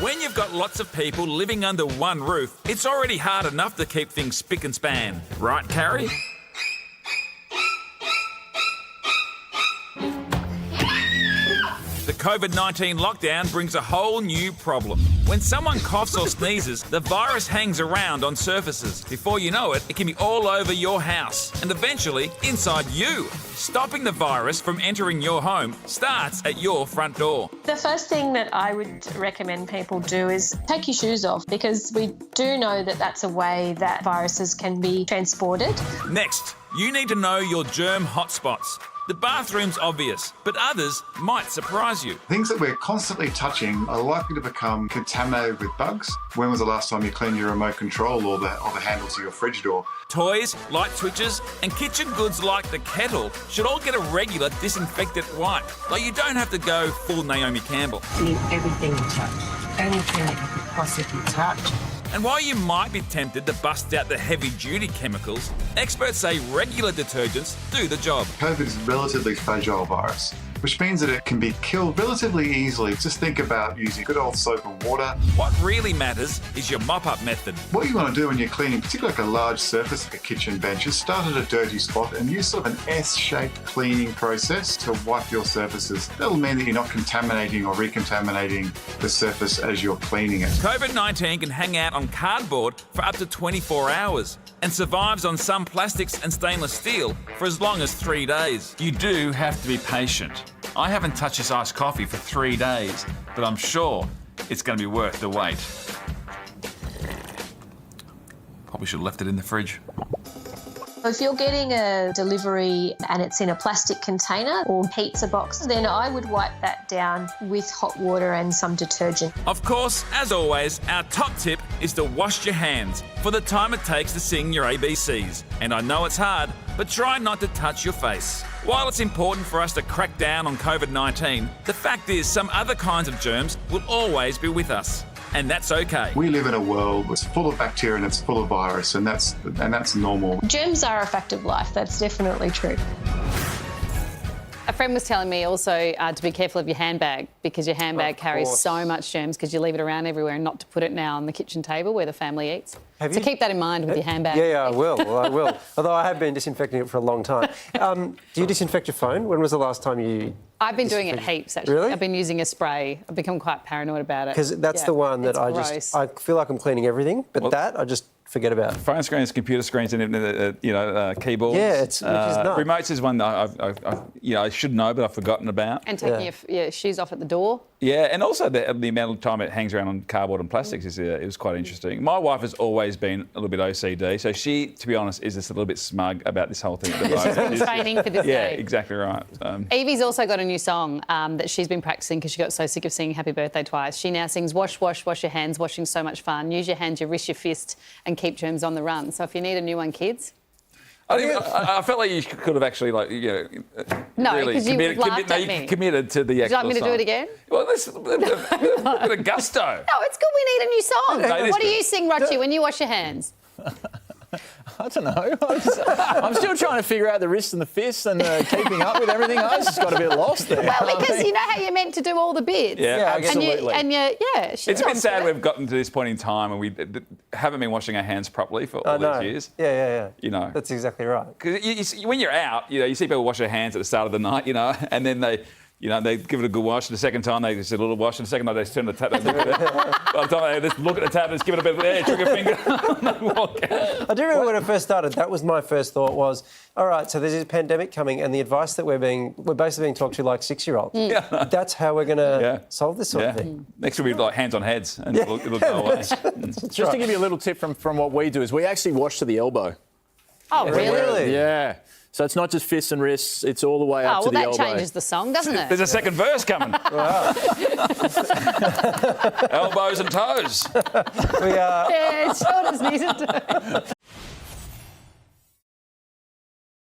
When you've got lots of people living under one roof, it's already hard enough to keep things spick and span. Right, Carrie? The COVID-19 lockdown brings a whole new problem. When someone coughs or sneezes, the virus hangs around on surfaces. Before you know it, it can be all over your house and eventually inside you. Stopping the virus from entering your home starts at your front door. The first thing that I would recommend people do is take your shoes off, because we do know that that's a way that viruses can be transported. Next, you need to know your germ hot spots. The bathroom's obvious, but others might surprise you. Things that we're constantly touching are likely to become contaminated with bugs. When was the last time you cleaned your remote control or the handle to your fridge door? Toys, light switches, and kitchen goods like the kettle should all get a regular disinfectant wipe. Like, you don't have to go full Naomi Campbell. Clean everything you touch, anything that you could possibly touch. And while you might be tempted to bust out the heavy-duty chemicals, experts say regular detergents do the job. COVID is a relatively fragile virus, which means that it can be killed relatively easily. Just think about using good old soap and water. What really matters is your mop-up method. What you want to do when you're cleaning, particularly like a large surface like a kitchen bench, is start at a dirty spot and use sort of an S-shaped cleaning process to wipe your surfaces. That'll mean that you're not contaminating or recontaminating the surface as you're cleaning it. COVID-19 can hang out on cardboard for up to 24 hours and survives on some plastics and stainless steel for as long as 3 days. You do have to be patient. I haven't touched this iced coffee for 3 days, but I'm sure it's going to be worth the wait. Probably should have left it in the fridge. If you're getting a delivery and it's in a plastic container or pizza box, then I would wipe that down with hot water and some detergent. Of course, as always, our top tip is to wash your hands for the time it takes to sing your ABCs. And I know it's hard, but try not to touch your face. While it's important for us to crack down on COVID-19, the fact is some other kinds of germs will always be with us. And that's okay. We live in a world that's full of bacteria and it's full of virus, and that's normal. Germs are a fact of life. That's definitely true. A friend was telling me also to be careful of your handbag, because your handbag carries so much germs because you leave it around everywhere, and not to put it now on the kitchen table where the family eats. So keep that in mind with your handbag. Yeah, I will. Although I have been disinfecting it for a long time. Do you disinfect your phone? When was the last time you... I've been doing it heaps, actually. Really? I've been using a spray. I've become quite paranoid about it. Because that's the one that I feel like I'm cleaning everything, but I just forget about. Phone screens, computer screens, and keyboards. Yeah, which is nuts. Remotes is one that I should know, but I've forgotten about. And taking your shoes off at the door. Yeah, and also the amount of time it hangs around on cardboard and plastics it was quite interesting. My wife has always been a little bit OCD, so she, to be honest, is just a little bit smug about this whole thing at the moment. Training for this day. Yeah, exactly right. Evie's also got a new song that she's been practicing because she got so sick of singing Happy Birthday twice. She now sings Wash, Wash, Wash Your Hands, washing's so much fun. Use your hands, your wrist, your fist, and keep germs on the run. So if you need a new one, kids... I felt like you could have actually, no, really because you laughed at me. Committed to the actual song. Would you like me to do it again? Well, let's a bit of gusto. No, it's good. We need a new song. No, what do you sing, Rochi, when you wash your hands? I don't know. I'm still trying to figure out the wrists and the fists and keeping up with everything. I just got a bit lost there. Well, because you know how you're meant to do all the bits. Yeah, absolutely. It's a bit sad we've gotten to this point in time and we haven't been washing our hands properly for all these years. Yeah. You know, that's exactly right. Because when you're out, you see people wash their hands at the start of the night, and then they give it a good wash. The second time, they just a little wash. And the second time, they just turn the tap. By the time they just look at the tap and just give it a bit of trigger finger. I do remember when I first started, that was my first thought was, all right, so there's this pandemic coming and the advice that we're basically being talked to like 6-year-olds. Yeah. That's how we're going to solve this sort of thing. Next will be like hands on heads and it'll go away. Just to give you a little tip from what we do is we actually wash to the elbow. Oh, really? Yeah. So it's not just fists and wrists, it's all the way up to the elbow. Oh, well, that changes the song, doesn't it? There's a second verse coming. Elbows and toes. We are... Yeah, shoulders, knees and toes.